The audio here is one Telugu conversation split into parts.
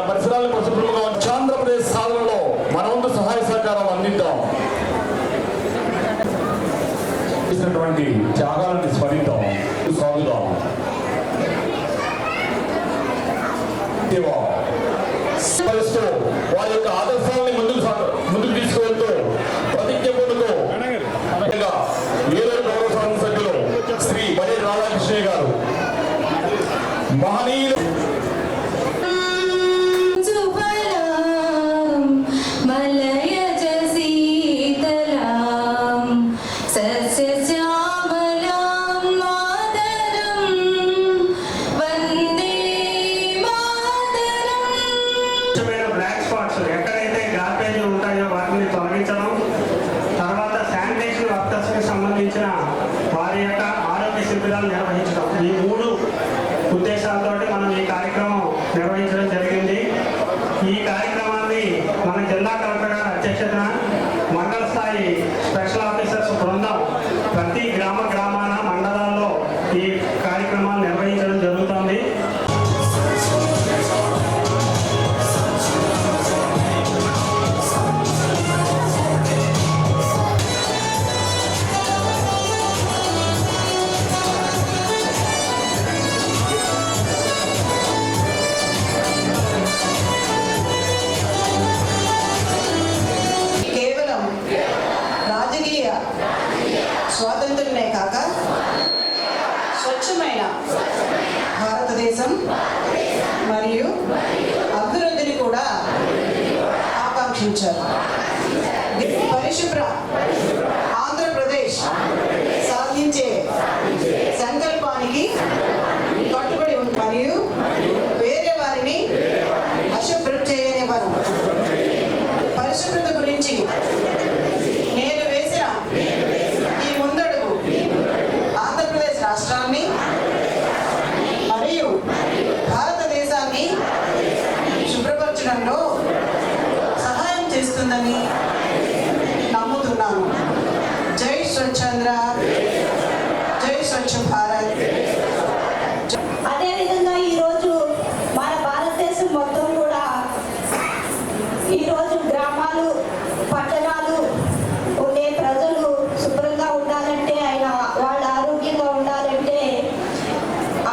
పరిసరాలను పరిశుభ్రంగా ఆంధ్రప్రదేశ్ సాధనలో మన వంతు సహాయ సహకారాలు అందిద్దాం. చేసినటువంటి త్యాగాలను స్మరిద్దాం, సాగుదాం. వారి యొక్క ఆదర్శాలని ముందుకు తీసుకువెళ్తూ ప్రతిజ్ఞ పొందుతూ ఏలూరు గౌరవ సంఘ సభ్యులు శ్రీ బడే రాధాకృష్ణ గారు మహనీయులు వారి యొక్క ఆరోగ్య శిబిరాలు నిర్వహించడం, ఈ 3 ఉద్దేశాలతో మనం ఈ కార్యక్రమం నిర్వహించడం జరిగింది. ఈ కార్యక్రమాన్ని మన జిల్లా కలెక్టర్ గారి అధ్యక్షతన మండల స్థాయి స్పెషల్ ఆఫీసర్స్ బృందం ప్రతి గ్రామాన మండలాల్లో ఈ కార్యక్రమాలు నిర్వహించడం జరుగుతుంది. స్వాతంత్రమే కాక స్వచ్ఛమైన భారతదేశం మరియు అభివృద్ధిని కూడా ఆకాంక్షించారు. పరిశుభ్ర ఆంధ్రప్రదేశ్ సాధించే సంకల్పానికి కట్టుబడి మరియు వేరే వారిని అశుభ్రం చేయనివ్వరు. పరిశుభ్రత గురించి నేను వేసిన ఈ ముందడుగు ఆంధ్రప్రదేశ్ రాష్ట్రాన్ని మరియు భారతదేశాన్ని శుభ్రపరచడంలో సహాయం చేస్తుందని నమ్ముతున్నాను. జై స్వచ్ఛాంధ్ర, జై స్వచ్ఛ భారత్. అదేవిధంగా ఈరోజు మన భారతదేశం మొత్తం కూడా ఈరోజు గ్రామాలు, పట్టణాలు ఉండే ప్రజలు శుభ్రంగా ఉండాలంటే, వాళ్ళ ఆరోగ్యంగా ఉండాలంటే,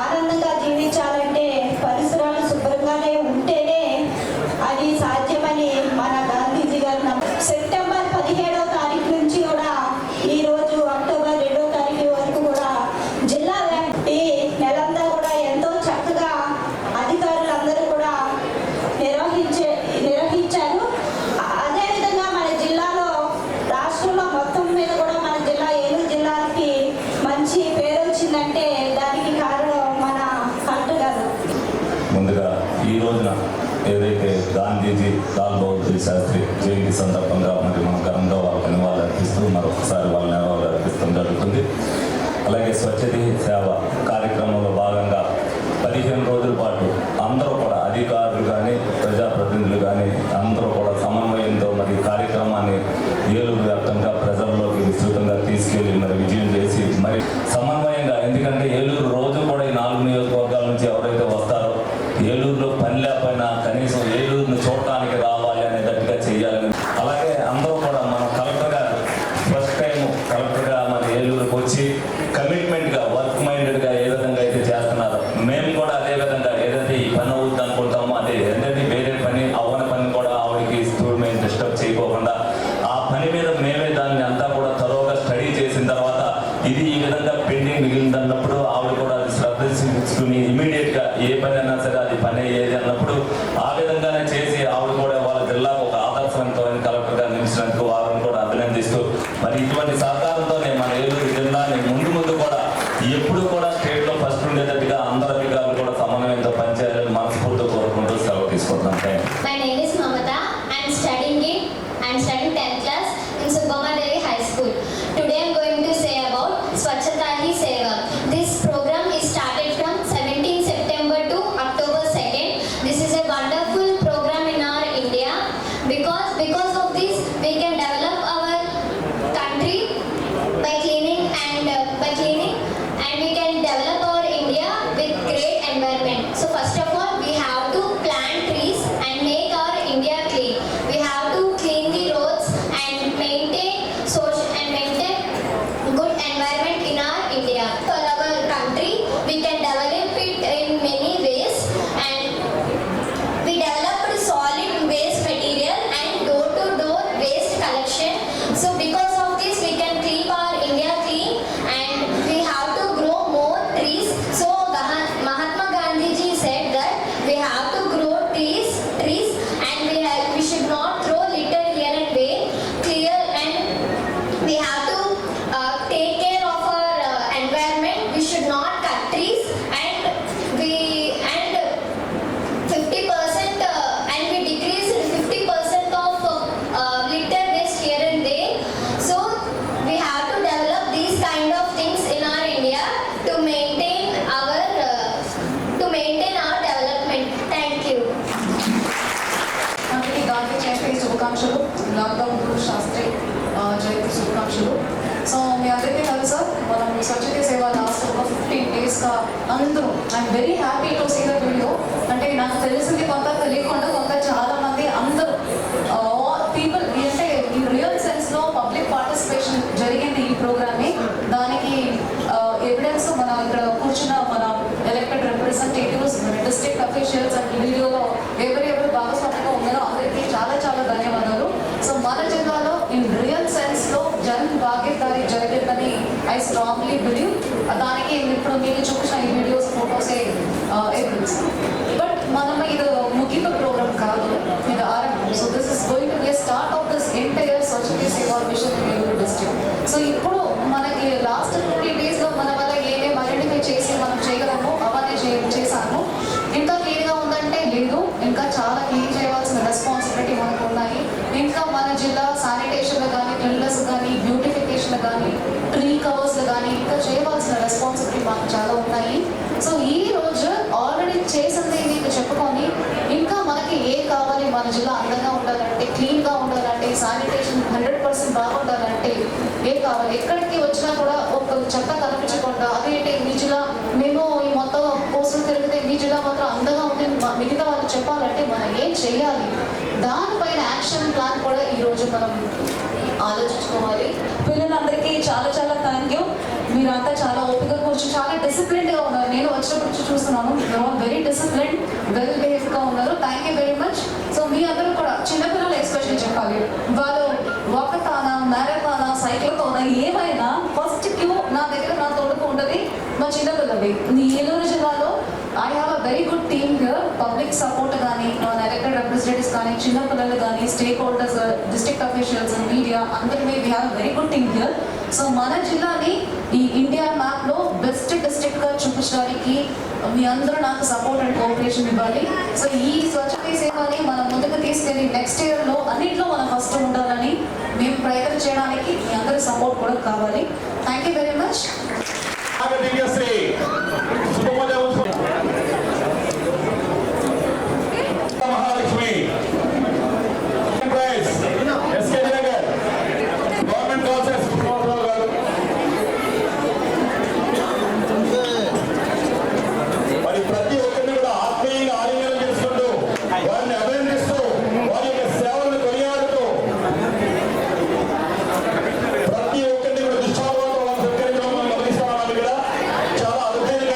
ఆనందంగా జీవించాలంటే పరిసరాలు శుభ్రంగానే ఉంటేనే అది సాధ్యమని మన గాంధీజీ గారు సెప్టెంబర్ 17వ తారీఖు నుంచి కూడా ఈరోజు అక్టోబర్ 2వ తారీఖు వరకు కూడా జిల్లా ఈ నెలంతా కూడా ఎంతో చక్కగా అధికారులందరూ కూడా నిర్వహించారు. అదేవిధంగా మన జిల్లాలో రాష్ట్రంలో మొత్తం మీద కూడా మన జిల్లా ఏలూరు జిల్లాకి మంచి పేరు వచ్చిందంటే దానికి కారణం మన కలెక్టర్ గారు. ముందుగా ఈ రోజున ఏదైతే గాంధీజీ లాల్ బహదూర్ శాస్త్రి జయంతి సందర్భంగా మరి మన ఘనంగా వాళ్ళకి నివాళులు అర్పిస్తూ మరొకసారి వాళ్ళ నివాళులు అర్పిస్తూ జరుగుతుంది. అలాగే స్వచ్ఛతే సేవ కార్యక్రమంలో భాగంగా 15 రోజుల పాటు అందరూ కూడా అధికారులు కానీ ప్రజాప్రతినిధులు కానీ అందరూ కూడా సమన్వయంతో మరి కార్యక్రమాన్ని ఏలూరు వ్యాప్తంగా ప్రజల్లోకి విస్తృతంగా తీసుకెళ్లి మరి విజయం చేసి మరి సమన్వయంగా, ఎందుకంటే ఏలూరు రోజు కూడా ఈ 4 నియోజకవర్గాల నుంచి ఎవరైతే వస్తారో ఏలూరులో పని లేకపోయినా కనీసం ఏలూరుని చూడటానికి రావాలి అనేటట్టుగా చేయాలని, అలాగే అందరూ కూడా మన కలెక్టర్ గారు ఫస్ట్ టైం కలెక్టర్గా మన ఏలూరుకి వచ్చి కమిట్మెంట్గా వర్క్ మైండెడ్గా ఏ విధంగా అయితే చేస్తున్నారో మేము కూడా అదే విధంగా ఏదైతే ఈ పని అవుతుంది అనుకుంటామో అదే ఏంటంటే వేరే పని అవ్వని పని కూడా ఆవిడకి ఇస్తూ మేము డిస్టర్బ్ చేయకోకుండా ఆ పని మీద మేమే దాన్ని అంతా కూడా తరోగా స్టడీ చేసిన తర్వాత ఇది ఈ విధంగా పెండింగ్ మిగిలిందన్నప్పుడు ఆవిడ కూడా అది శ్రద్ధ తీసుకుని ఇమీడియట్గా ఏ పని అయినా సరే అది పని ఏది అన్నప్పుడు ఆ విధంగానే చేసి ఆవిడ కూడా వాళ్ళ జిల్లాకు ఒక ఆదర్శవంతమైన కలెక్టర్గా నిలిచినందుకు వారిని కూడా అభినందిస్తూ మరి ఇటువంటి సహకారంతోనే మన ఏలూరు జిల్లాని ముందు కూడా ఎప్పుడు కూడా స్టేట్లో ఫస్ట్ ఉండేటట్టుగా అందరు అధికారులు కూడా సమన్వయంతో పనిచేయాలని మనస్ఫూర్తిగా కోరుకుంటూ సెలవు తీసుకుంటున్నాం. My name is Mamata. I am studying 10th class in Subhamadevi High School. Today I am going to say about Swachhata Hi Seva. This program is started from 17 September to October 2nd. This is a wonderful program in our India because of this we can develop our country by cleaning and we can develop our India with great environment. So first of all we have to plant trees lockdown Shastri జయంతి శుభాకాంక్షలు. సో మీ అందరికీ తెలుసా మనం స్వచ్ఛత సేవ లాస్ట్ ఒక 15 daysగా అందరూ I'm very happy to see the video. అంటే నాకు తెలిసింది కొంత తెలియకుండా కొంత చాలా మంది అందరూ పీపుల్ అంటే ఈ రియల్ సెన్స్లో పబ్లిక్ పార్టిసిపేషన్ జరిగింది ఈ ప్రోగ్రామ్ని. దానికి ఎవిడెన్స్ మన ఇక్కడ కూర్చున్న మన elected representatives, district officials and వీడియోలో ఎవరెవరు భాగస్వామ్యంగా ఉన్నారో అందరికీ చాలా చాలా ధన్యవాదాలు. సో మన జిల్లాలో ఇన్ రియల్ సెన్స్లో జన్ భాగీదారీ జరిగిందని ఐ స్ట్రాంగ్లీ బిలీవ్. దానికి ఇప్పుడు మీకు చూపించిన ఈ వీడియోస్, ఫోటోసే ఎవిడెన్స్. బట్ మనం ఇది ముగింపు ప్రోగ్రామ్ కాదు, ఇది ఆరంభం. So this is going to be start of this entire స్వచ్ఛత సేవా mission in Eluru district. So ఇప్పుడు మనకి లాస్ట్ 20 daysలో మన వల్ల ఏమేమి ఐడెంటిఫై చేసి మనం చేయగలము అవన్నీ చేశాము. ఇంకా క్లీన్గా ఉందంటే లేదు, ఇంకా చాలా క్లీన్ చేయవలసిన రెస్పాన్సిబిలిటీ మనకు ఉన్నాయి. ఇంకా మన జిల్లా శానిటేషన్లు కానీ, క్లీన్లెస్ కానీ, బ్యూటిఫికేషన్లు కానీ, ట్రీ కవర్స్లు కానీ ఇంకా చేయవలసిన రెస్పాన్సిబిలిటీ మనకు చాలా ఉన్నాయి. సో ఈ రోజు ఆల్రెడీ చేసింది మీకు చెప్పుకొని ఇంకా మనకి ఏ కావాలి, మన జిల్లా అందంగా ఉండాలంటే, క్లీన్గా ఉండాలంటే, శానిటేషన్ 100% బాగుండాలంటే ఏ కావాలి. ఎక్కడికి వచ్చినా కూడా ఒక చెత్త కనిపించకుండా అదేంటి మీ జిల్లా మేము ఈ మొత్తం పోస్టులు తిరిగితే మీ జిల్లా మాత్రం అందంగా ఉంది మిగతా వాళ్ళు చెప్పాలంటే మనం ఏం చేయాలి, దానిపైన యాక్షన్ ప్లాన్ కూడా ఈరోజు మనం ఆలోచించుకోవాలి. పిల్లలందరికీ చాలా చాలా థ్యాంక్ యూ. మీరంతా చాలా ఓపిక కూర్చొని చాలా డిసిప్లిన్డ్గా ఉన్నారు. నేను వచ్చినప్పుడు నుంచి చూస్తున్నాను, వెరీ డిసిప్లిన్, వెల్ బిహేవ్గా ఉన్నారు. Thank you very much. So మీ అందరూ కూడా చిన్నపిల్లలు ఎస్పెషల్లీ చెప్పాలి, వాళ్ళు వాకతానా, మ్యారథానా, సైకిల్తోనా ఏమైనా ఫస్ట్ క్యూ నా దగ్గర నా తోడుకు ఉంటుంది మా చిన్నపిల్లవి. ఏలూరు జిల్లాలో I have a very good team here. Public support కానీ, నాన్ ఎలక్టెడ్ రిప్రజెంటేటివ్స్ కానీ, చిన్నపిల్లలు కానీ, stakeholders, district officials, media అందరినీ we have very good team here. So మన జిల్లాని ఈ ఇండియా మ్యాప్లో బెస్ట్ డిస్ట్రిక్ట్గా చూపించడానికి మీ అందరూ నాకు సపోర్ట్ అండ్ కోఆపరేషన్ ఇవ్వాలి. సో ఈ స్వచ్ఛత సేవని మనం ముందుకు తీసుకెళ్ళి నెక్స్ట్ ఇయర్లో అన్నింటిలో మనం ఫస్ట్ ఉండాలని మేము ప్రయత్నం చేయడానికి మీ అందరి సపోర్ట్ కూడా కావాలి. Thank you very much. Mahalakshmi SK Nagar government college Subrahmanyarao garu. మరి ప్రతి ఒక్కరిని కూడా ఆత్మీయంగా ఆలింగనం చేసుకుంటూ వారిని అభినందిస్తూ వారి యొక్క సేవలను కొనియాడుతూ ప్రతి ఒక్కరిని కూడా దుష్టాలతో సత్కరించడం మనం గమనిస్తామని కూడా చాలా అరుదైన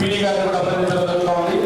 పీడీ గారిని కూడా అభినందించడం జరుగుతూ ఉంది.